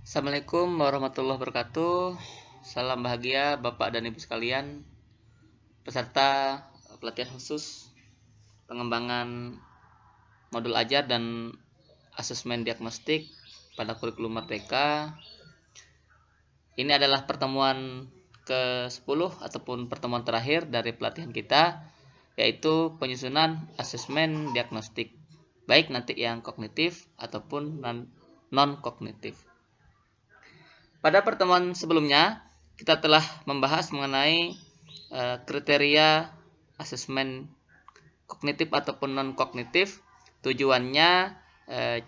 Assalamualaikum warahmatullahi wabarakatuh. Salam bahagia Bapak dan Ibu sekalian, peserta pelatihan khusus pengembangan modul ajar dan asesmen diagnostik pada kurikulum Merdeka. Ini adalah pertemuan ke-10 ataupun pertemuan terakhir dari pelatihan kita, yaitu penyusunan asesmen diagnostik, baik nanti yang kognitif ataupun non-kognitif. Pada pertemuan sebelumnya, kita telah membahas mengenai kriteria asesmen kognitif ataupun non-kognitif, tujuannya,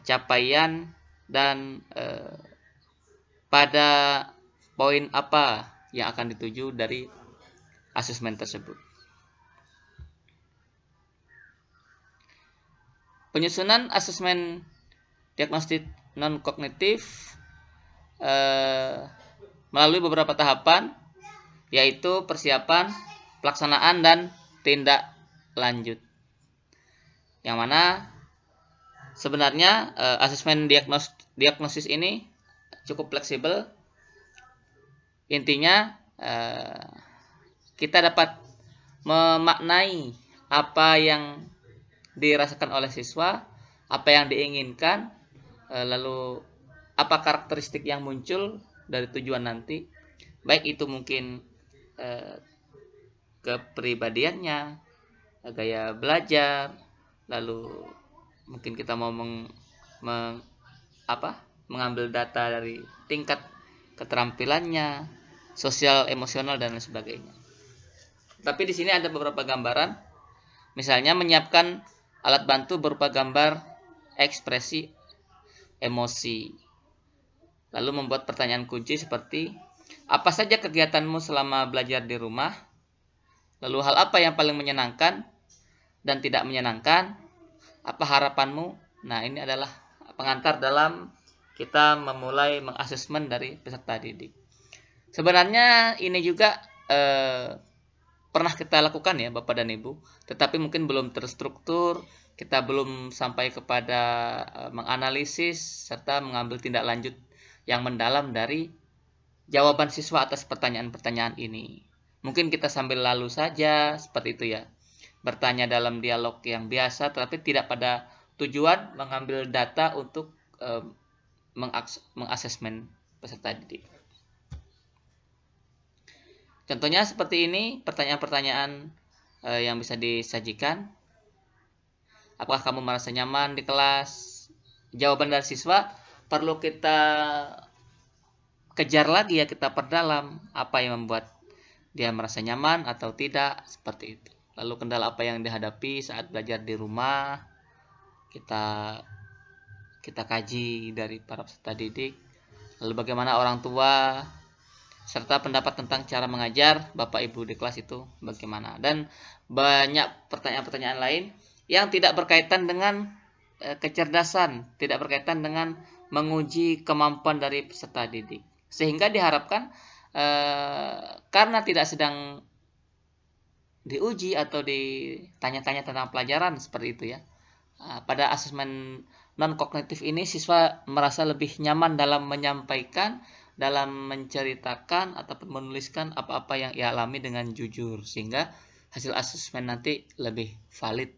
capaian, dan pada poin apa yang akan dituju dari asesmen tersebut. Penyusunan asesmen diagnostik non-kognitif melalui beberapa tahapan, yaitu persiapan, pelaksanaan, dan tindak lanjut. Yang mana sebenarnya asesmen diagnosis ini cukup fleksibel. Intinya kita dapat memaknai apa yang dirasakan oleh siswa, apa yang diinginkan, lalu apa karakteristik yang muncul dari tujuan nanti, baik itu mungkin kepribadiannya, gaya belajar, lalu mungkin kita mau mengambil data dari tingkat keterampilannya, sosial, emosional, dan lain sebagainya. Tapi di sini ada beberapa gambaran, misalnya menyiapkan alat bantu berupa gambar ekspresi emosi, lalu membuat pertanyaan kunci seperti apa saja kegiatanmu selama belajar di rumah, lalu hal apa yang paling menyenangkan dan tidak menyenangkan, apa harapanmu. Nah, ini adalah pengantar dalam kita memulai mengasesmen dari peserta didik. Sebenarnya ini juga pernah kita lakukan ya Bapak dan Ibu, tetapi mungkin belum terstruktur, kita belum sampai kepada menganalisis serta mengambil tindak lanjut yang mendalam dari jawaban siswa atas pertanyaan-pertanyaan ini. Mungkin kita sambil lalu saja seperti itu ya, bertanya dalam dialog yang biasa, tetapi tidak pada tujuan mengambil data untuk mengasesmen peserta didik. Contohnya seperti ini, pertanyaan-pertanyaan yang bisa disajikan. Apakah kamu merasa nyaman di kelas? Jawaban dari siswa perlu kita kejar lagi ya, kita perdalam apa yang membuat dia merasa nyaman atau tidak, seperti itu. Lalu kendala apa yang dihadapi saat belajar di rumah, kita kaji dari para peserta didik. Lalu bagaimana orang tua, serta pendapat tentang cara mengajar Bapak Ibu di kelas itu bagaimana. Dan banyak pertanyaan-pertanyaan lain yang tidak berkaitan dengan kecerdasan, tidak berkaitan dengan menguji kemampuan dari peserta didik. Sehingga diharapkan karena tidak sedang diuji atau ditanya-tanya tentang pelajaran seperti itu ya, pada asesmen non-kognitif ini siswa merasa lebih nyaman dalam menyampaikan, dalam menceritakan ataupun menuliskan apa-apa yang ia alami dengan jujur, sehingga hasil asesmen nanti lebih valid.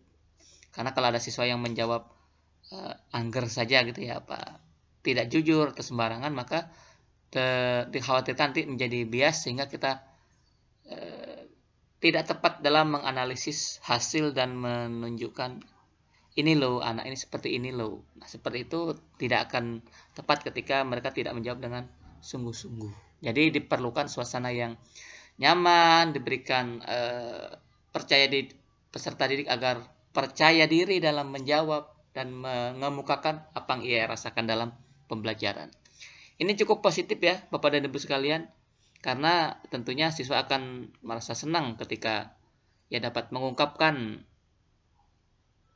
Karena kalau ada siswa yang menjawab angger saja gitu ya, tidak jujur atau sembarangan, maka dikhawatirkan nanti menjadi bias sehingga kita tidak tepat dalam menganalisis hasil dan menunjukkan ini loh, anak ini seperti ini loh. Nah, seperti itu tidak akan tepat ketika mereka tidak menjawab dengan sungguh-sungguh. Jadi diperlukan suasana yang nyaman, diberikan percaya di peserta didik agar percaya diri dalam menjawab dan mengemukakan apa yang ia rasakan dalam pembelajaran. Ini cukup positif ya Bapak dan Ibu sekalian, karena tentunya siswa akan merasa senang ketika ia dapat mengungkapkan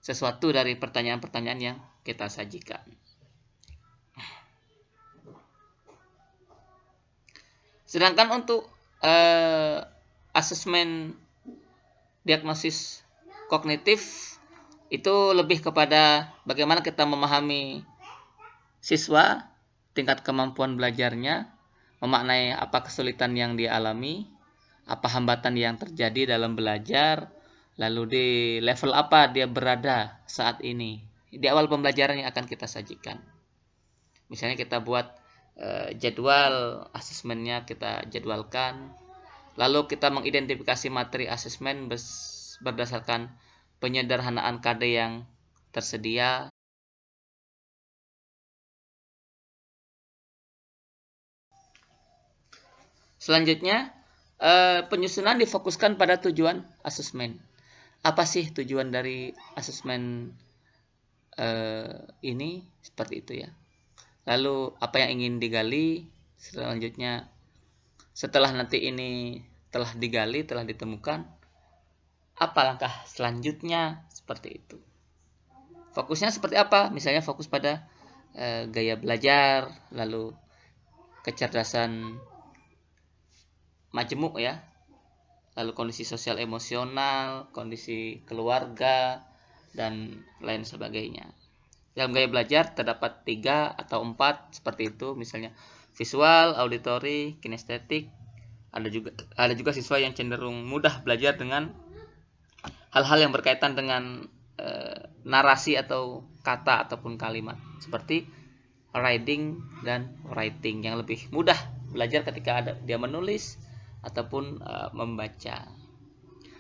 sesuatu dari pertanyaan-pertanyaan yang kita sajikan. Sedangkan untuk asesmen diagnosis kognitif itu lebih kepada bagaimana kita memahami siswa tingkat kemampuan belajarnya, memaknai apa kesulitan yang dia alami, apa hambatan yang terjadi dalam belajar, lalu di level apa dia berada saat ini. Di awal pembelajaran yang akan kita sajikan. Misalnya kita buat jadwal asesmennya, kita jadwalkan. Lalu kita mengidentifikasi materi asesmen berdasarkan penyederhanaan KD yang tersedia. Selanjutnya, penyusunan difokuskan pada tujuan asesmen. Apa sih tujuan dari asesmen ini? Seperti itu ya. Lalu apa yang ingin digali? Selanjutnya, setelah nanti ini telah digali, telah ditemukan, apa langkah selanjutnya? Seperti itu. Fokusnya seperti apa? Misalnya fokus pada gaya belajar, lalu kecerdasan majemuk ya, lalu kondisi sosial emosional, kondisi keluarga, dan lain sebagainya. Dalam gaya belajar terdapat 3 atau 4 seperti itu, misalnya visual, auditory, kinestetik. Ada juga siswa yang cenderung mudah belajar dengan hal-hal yang berkaitan dengan narasi atau kata ataupun kalimat, seperti reading dan writing, yang lebih mudah belajar ketika dia menulis ataupun membaca.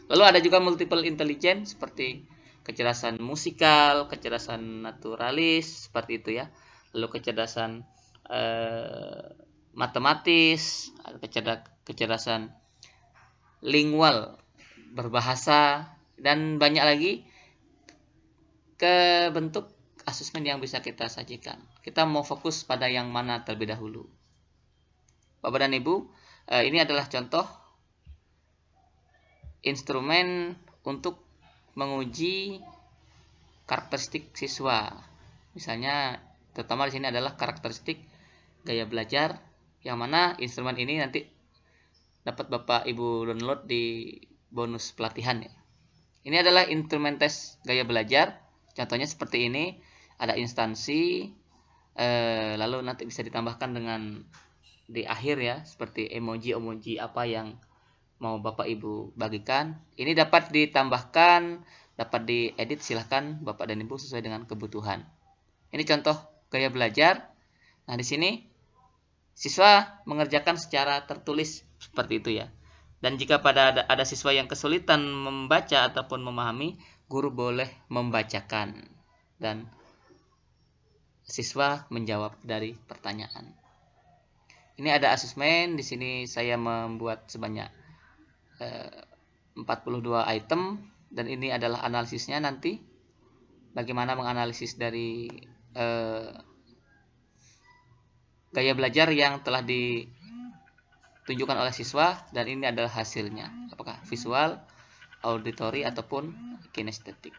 Lalu ada juga multiple intelligence seperti kecerdasan musikal, kecerdasan naturalis, seperti itu ya. Lalu kecerdasan matematis, kecerdasan lingual, berbahasa, dan banyak lagi ke bentuk asesmen yang bisa kita sajikan. Kita mau fokus pada yang mana terlebih dahulu. Bapak dan Ibu, ini adalah contoh instrumen untuk menguji karakteristik siswa. Misalnya, terutama di sini adalah karakteristik gaya belajar, yang mana instrumen ini nanti dapat Bapak Ibu download di bonus pelatihan ya. Ini adalah instrumen tes gaya belajar. Contohnya seperti ini, ada instansi, lalu nanti bisa ditambahkan dengan di akhir ya, seperti emoji apa yang mau Bapak Ibu bagikan. Ini dapat ditambahkan, dapat diedit, silahkan Bapak dan Ibu sesuai dengan kebutuhan. Ini contoh gaya belajar. Nah, di sini siswa mengerjakan secara tertulis seperti itu ya. Dan jika ada siswa yang kesulitan membaca ataupun memahami, guru boleh membacakan dan siswa menjawab dari pertanyaan. Ini ada asesmen. Di sini saya membuat sebanyak 42 item, dan ini adalah analisisnya nanti. Bagaimana menganalisis dari gaya belajar yang telah ditunjukkan oleh siswa, dan ini adalah hasilnya. Apakah visual, auditory, ataupun kinestetik.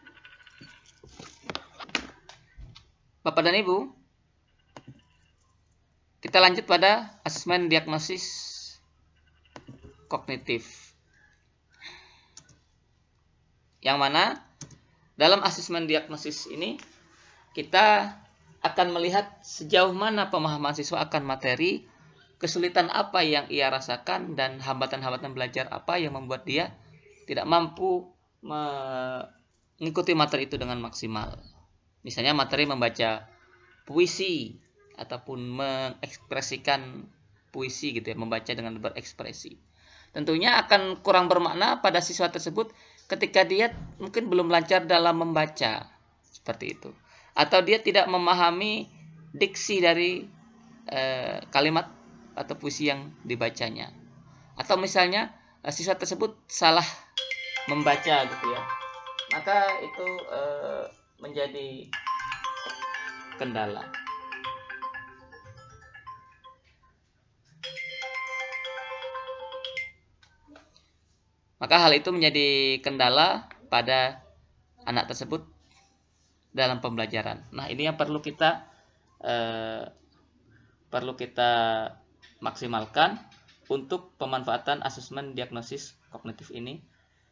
Bapak dan Ibu, kita lanjut pada asesmen diagnosis kognitif. Yang mana dalam asesmen diagnosis ini kita akan melihat sejauh mana pemahaman siswa akan materi, kesulitan apa yang ia rasakan, dan hambatan-hambatan belajar apa yang membuat dia tidak mampu mengikuti materi itu dengan maksimal. Misalnya materi membaca puisi ataupun mengekspresikan puisi gitu ya, membaca dengan berekspresi. Tentunya akan kurang bermakna pada siswa tersebut ketika dia mungkin belum lancar dalam membaca, seperti itu. Atau dia tidak memahami diksi dari kalimat atau puisi yang dibacanya. Atau misalnya siswa tersebut salah membaca gitu ya. Maka itu menjadi kendala. Maka hal itu menjadi kendala pada anak tersebut dalam pembelajaran. Nah, ini yang perlu kita maksimalkan untuk pemanfaatan asesmen diagnosis kognitif ini.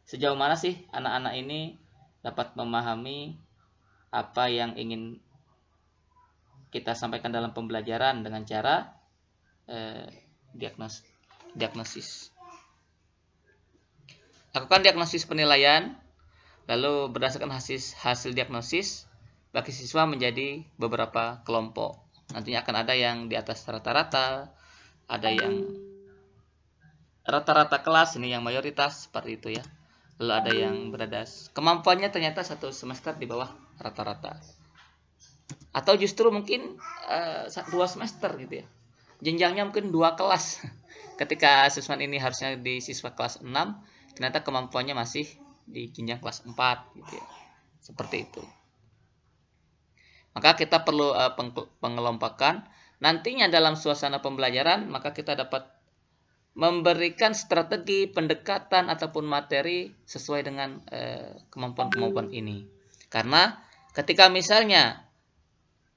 Sejauh mana sih anak-anak ini dapat memahami apa yang ingin kita sampaikan dalam pembelajaran dengan cara diagnosis. Lakukan diagnosis penilaian, lalu berdasarkan hasil diagnosis, bagi siswa menjadi beberapa kelompok. Nantinya akan ada yang di atas rata-rata, ada yang rata-rata kelas, ini yang mayoritas, seperti itu ya. Lalu ada yang berada kemampuannya ternyata 1 semester di bawah rata-rata. Atau justru mungkin 2 semester gitu ya. Jenjangnya mungkin 2 kelas. Ketika asesmen ini harusnya di siswa kelas 6, ternyata kemampuannya masih di jenjang kelas 4 gitu ya. Seperti itu. Maka kita perlu pengelompokan. Nantinya dalam suasana pembelajaran, maka kita dapat memberikan strategi pendekatan ataupun materi sesuai dengan kemampuan-kemampuan ini. Karena ketika misalnya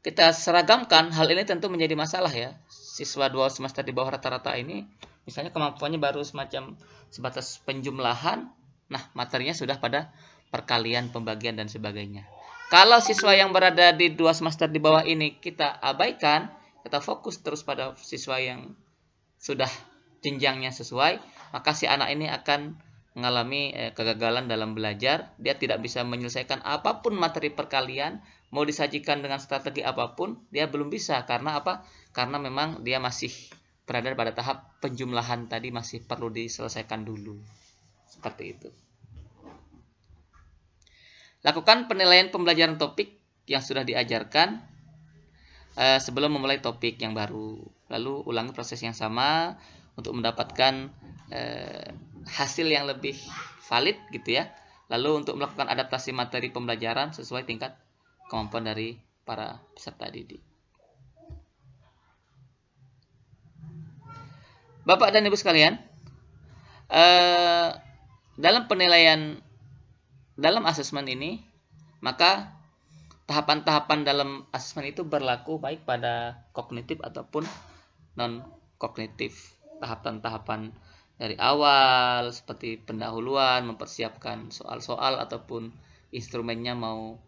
kita seragamkan, hal ini tentu menjadi masalah ya. Siswa 2 semester di bawah rata-rata ini, misalnya kemampuannya baru semacam sebatas penjumlahan, nah materinya sudah pada perkalian, pembagian, dan sebagainya. Kalau siswa yang berada di 2 semester di bawah ini kita abaikan, kita fokus terus pada siswa yang sudah jenjangnya sesuai, maka si anak ini akan mengalami kegagalan dalam belajar. Dia tidak bisa menyelesaikan apapun materi perkalian, mau disajikan dengan strategi apapun, dia belum bisa. Karena apa? Karena memang dia masih berada pada tahap penjumlahan tadi, masih perlu diselesaikan dulu. Seperti itu. Lakukan penilaian pembelajaran topik yang sudah diajarkan sebelum memulai topik yang baru. Lalu ulangi proses yang sama untuk mendapatkan hasil yang lebih valid gitu ya. Lalu untuk melakukan adaptasi materi pembelajaran sesuai tingkat kemampuan dari para peserta didik. Bapak dan Ibu sekalian, dalam penilaian dalam asesmen ini, maka tahapan-tahapan dalam asesmen itu berlaku baik pada kognitif ataupun non-kognitif. Tahapan-tahapan dari awal seperti pendahuluan, mempersiapkan soal-soal ataupun instrumennya, mau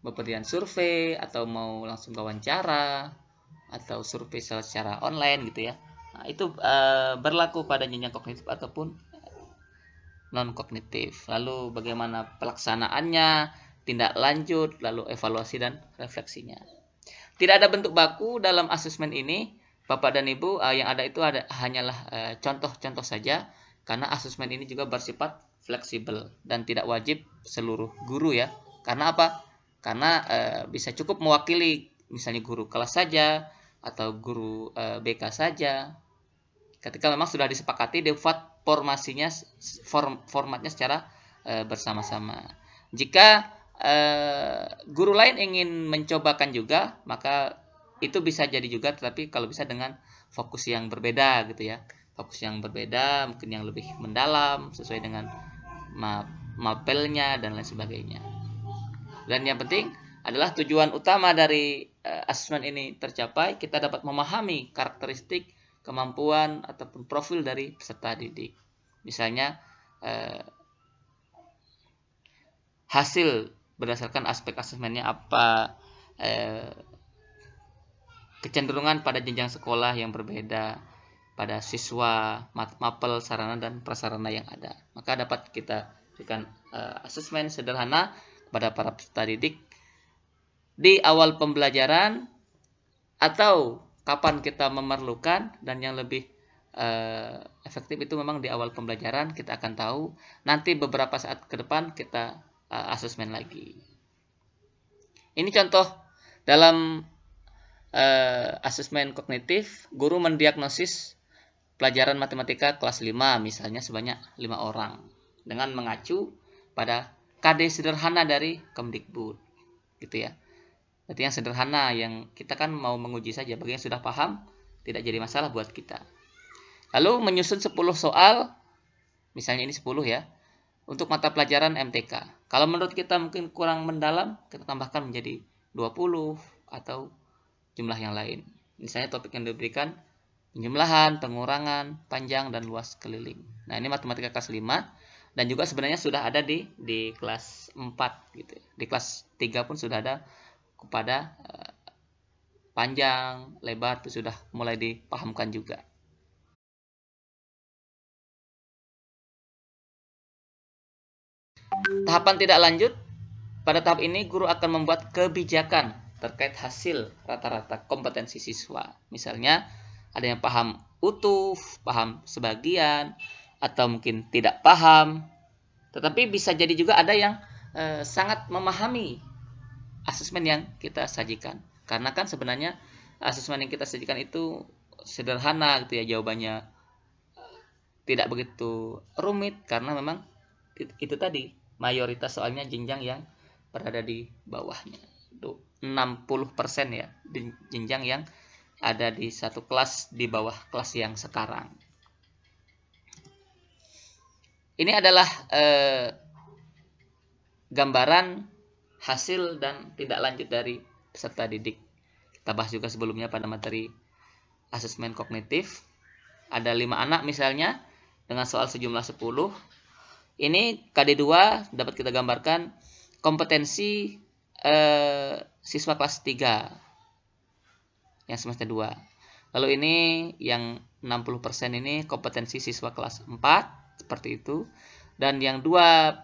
pemberian survei atau mau langsung wawancara atau survei secara online gitu ya. Nah, itu berlaku pada jenjang kognitif ataupun non-kognitif. Lalu bagaimana pelaksanaannya, tindak lanjut, lalu evaluasi dan refleksinya. Tidak ada bentuk baku dalam asesmen ini, Bapak dan Ibu. Yang ada itu hanyalah contoh-contoh saja, karena asesmen ini juga bersifat fleksibel dan tidak wajib seluruh guru ya. Karena apa? Karena bisa cukup mewakili misalnya guru kelas saja atau guru BK saja. Ketika memang sudah disepakati, dibuat formatnya secara bersama-sama. Jika guru lain ingin mencobakan juga, maka itu bisa jadi juga, tetapi kalau bisa dengan fokus yang berbeda gitu ya. Fokus yang berbeda, mungkin yang lebih mendalam sesuai dengan mapelnya dan lain sebagainya. Dan yang penting adalah tujuan utama dari asesmen ini tercapai, kita dapat memahami karakteristik, kemampuan ataupun profil dari peserta didik. Misalnya hasil berdasarkan aspek asesmennya apa, kecenderungan pada jenjang sekolah yang berbeda, pada siswa, mapel, sarana dan prasarana yang ada. Maka dapat kita berikan asesmen sederhana kepada para peserta didik di awal pembelajaran atau kapan kita memerlukan, dan yang lebih efektif itu memang di awal pembelajaran. Kita akan tahu nanti beberapa saat ke depan kita asesmen lagi. Ini contoh dalam asesmen kognitif. Guru mendiagnosis pelajaran matematika kelas 5 misalnya sebanyak 5 orang dengan mengacu pada KD sederhana dari Kemdikbud gitu ya. Berarti yang sederhana, yang kita kan mau menguji saja, bagi yang sudah paham tidak jadi masalah buat kita. Lalu menyusun 10 soal, misalnya ini 10 ya, untuk mata pelajaran MTK. Kalau menurut kita mungkin kurang mendalam, kita tambahkan menjadi 20 atau jumlah yang lain. Misalnya topik yang diberikan penjumlahan, pengurangan, panjang, dan luas keliling. Nah, ini matematika kelas 5, dan juga sebenarnya sudah ada di kelas 4 gitu. Di kelas 3 pun sudah ada kepada panjang, lebar itu sudah mulai dipahamkan juga. Tahapan tidak lanjut, pada tahap ini guru akan membuat kebijakan terkait hasil rata-rata kompetensi siswa. Misalnya ada yang paham utuh, paham sebagian, atau mungkin tidak paham. Tetapi bisa jadi juga ada yang sangat memahami asesmen yang kita sajikan. Karena kan sebenarnya asesmen yang kita sajikan itu sederhana gitu ya, jawabannya tidak begitu rumit karena memang itu tadi mayoritas soalnya jenjang yang berada di bawahnya. Itu 60% ya jenjang yang ada di satu kelas di bawah kelas yang sekarang. Ini adalah gambaran hasil dan tindak lanjut dari peserta didik. Kita bahas juga sebelumnya pada materi asesmen kognitif. Ada 5 anak misalnya dengan soal sejumlah 10. Ini KD2 dapat kita gambarkan kompetensi siswa kelas 3 yang semester 2. Lalu ini yang 60% ini kompetensi siswa kelas 4 seperti itu. Dan yang dua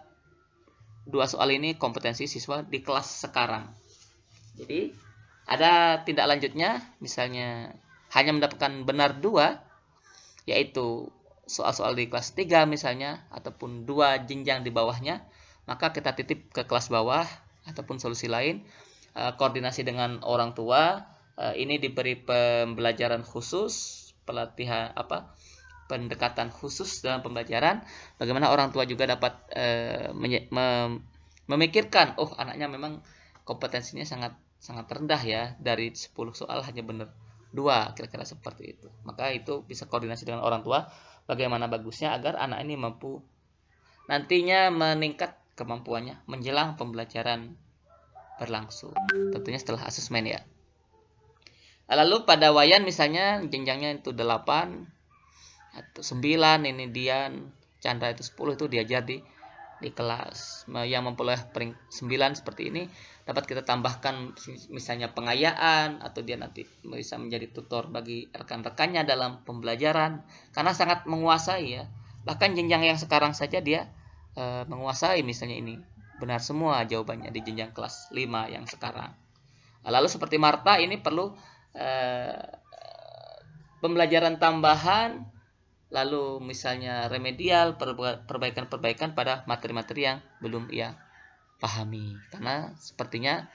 soal ini kompetensi siswa di kelas sekarang. Jadi ada tindak lanjutnya, misalnya hanya mendapatkan benar 2, yaitu soal-soal di kelas 3 misalnya, ataupun 2 jenjang di bawahnya, maka kita titip ke kelas bawah, ataupun solusi lain, koordinasi dengan orang tua, ini diberi pembelajaran khusus, pelatihan pendekatan khusus dalam pembelajaran, bagaimana orang tua juga dapat memikirkan, oh anaknya memang kompetensinya sangat rendah ya, dari 10 soal hanya benar 2, kira-kira seperti itu. Maka itu bisa koordinasi dengan orang tua, bagaimana bagusnya agar anak ini mampu nantinya meningkat kemampuannya menjelang pembelajaran berlangsung, tentunya setelah asesmen ya. Lalu pada Wayan misalnya jenjangnya itu 8 atau 9, ini Dian, Chandra itu 10, itu diajar di kelas. Yang memperoleh 9 seperti ini dapat kita tambahkan misalnya pengayaan, atau dia nanti bisa menjadi tutor bagi rekan-rekannya dalam pembelajaran karena sangat menguasai ya. Bahkan jenjang yang sekarang saja dia menguasai, misalnya ini benar semua jawabannya di jenjang kelas 5 yang sekarang. Lalu seperti Marta ini perlu pembelajaran tambahan, lalu misalnya remedial, perbaikan-perbaikan pada materi-materi yang belum ia pahami. Karena sepertinya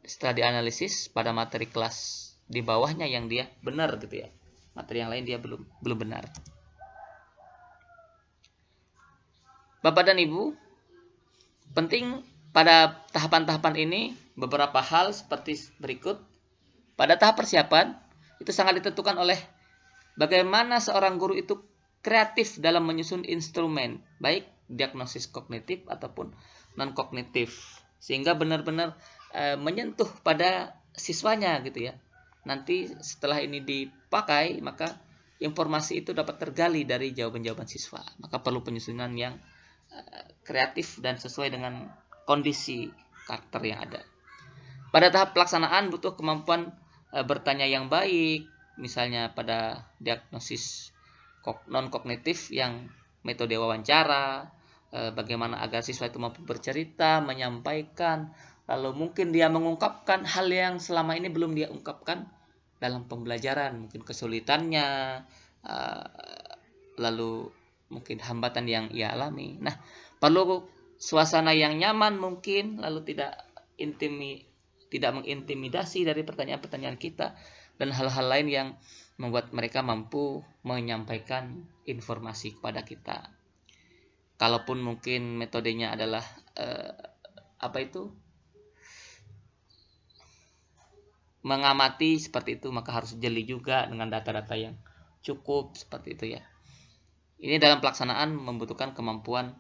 setelah dianalisis pada materi kelas di bawahnya yang dia benar gitu ya, materi yang lain dia belum benar. Bapak dan Ibu, penting pada tahapan-tahapan ini beberapa hal seperti berikut. Pada tahap persiapan itu sangat ditentukan oleh bagaimana seorang guru itu kreatif dalam menyusun instrumen, baik diagnosis kognitif ataupun non-kognitif, sehingga benar-benar menyentuh pada siswanya gitu ya. Nanti setelah ini dipakai, maka informasi itu dapat tergali dari jawaban-jawaban siswa. Maka perlu penyusunan yang kreatif dan sesuai dengan kondisi karakter yang ada. Pada tahap pelaksanaan butuh kemampuan bertanya yang baik, misalnya pada diagnosis non-kognitif yang metode wawancara, bagaimana agar siswa itu mampu bercerita, menyampaikan, lalu mungkin dia mengungkapkan hal yang selama ini belum dia ungkapkan dalam pembelajaran, mungkin kesulitannya, lalu mungkin hambatan yang ia alami. Nah, perlu suasana yang nyaman mungkin, lalu tidak mengintimidasi dari pertanyaan-pertanyaan kita, dan hal-hal lain yang membuat mereka mampu menyampaikan informasi kepada kita. Kalaupun mungkin metodenya adalah mengamati seperti itu, maka harus jeli juga dengan data-data yang cukup seperti itu ya. Ini dalam pelaksanaan membutuhkan kemampuan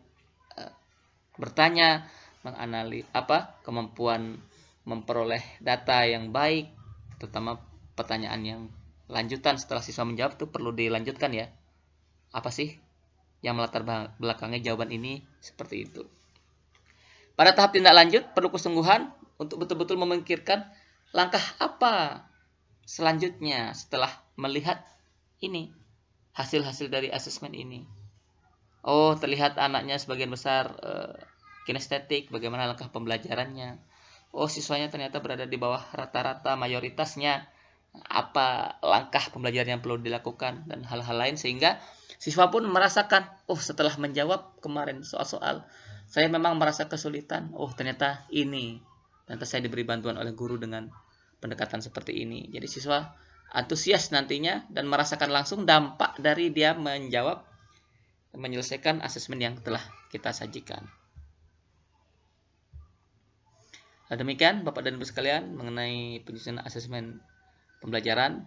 bertanya, kemampuan memperoleh data yang baik, terutama pertanyaan yang lanjutan setelah siswa menjawab itu perlu dilanjutkan ya. Apa sih yang melatar belakangnya jawaban ini, seperti itu. Pada tahap tindak lanjut perlu kesungguhan untuk betul-betul memikirkan langkah apa selanjutnya setelah melihat ini hasil-hasil dari asesmen ini. Oh, terlihat anaknya sebagian besar kinestetik, bagaimana langkah pembelajarannya. Oh, siswanya ternyata berada di bawah rata-rata mayoritasnya. Apa langkah pembelajaran yang perlu dilakukan dan hal-hal lain, sehingga siswa pun merasakan, oh setelah menjawab kemarin soal-soal saya memang merasa kesulitan, oh ternyata ini, ternyata saya diberi bantuan oleh guru dengan pendekatan seperti ini. Jadi siswa antusias nantinya dan merasakan langsung dampak dari dia menjawab, menyelesaikan asesmen yang telah kita sajikan. Demikian Bapak dan Ibu sekalian mengenai penyusunan asesmen pembelajaran,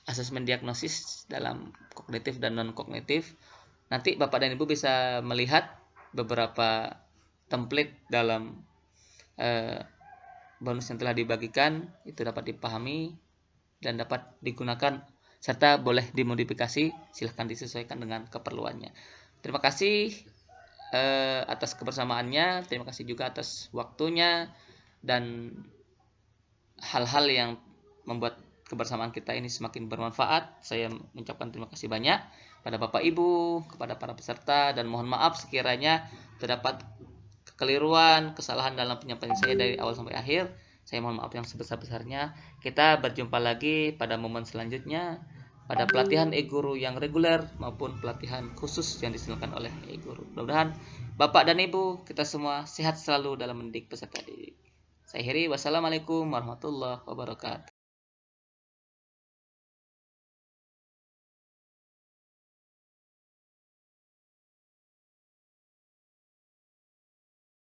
asesmen diagnosis dalam kognitif dan non-kognitif. Nanti Bapak dan Ibu bisa melihat beberapa template dalam bonus yang telah dibagikan, itu dapat dipahami dan dapat digunakan serta boleh dimodifikasi, silahkan disesuaikan dengan keperluannya. Terima kasih atas kebersamaannya, terima kasih juga atas waktunya dan hal-hal yang membuat kebersamaan kita ini semakin bermanfaat. Saya mengucapkan terima kasih banyak pada Bapak Ibu, kepada para peserta, dan mohon maaf sekiranya terdapat kekeliruan, kesalahan dalam penyampaian saya dari awal sampai akhir. Saya mohon maaf yang sebesar-besarnya. Kita berjumpa lagi pada momen selanjutnya pada pelatihan e-guru yang reguler maupun pelatihan khusus yang diselenggarakan oleh e-guru. Mudah-mudahan Bapak dan Ibu kita semua sehat selalu dalam mendidik peserta didik. Saya akhiri, wassalamualaikum warahmatullahi wabarakatuh.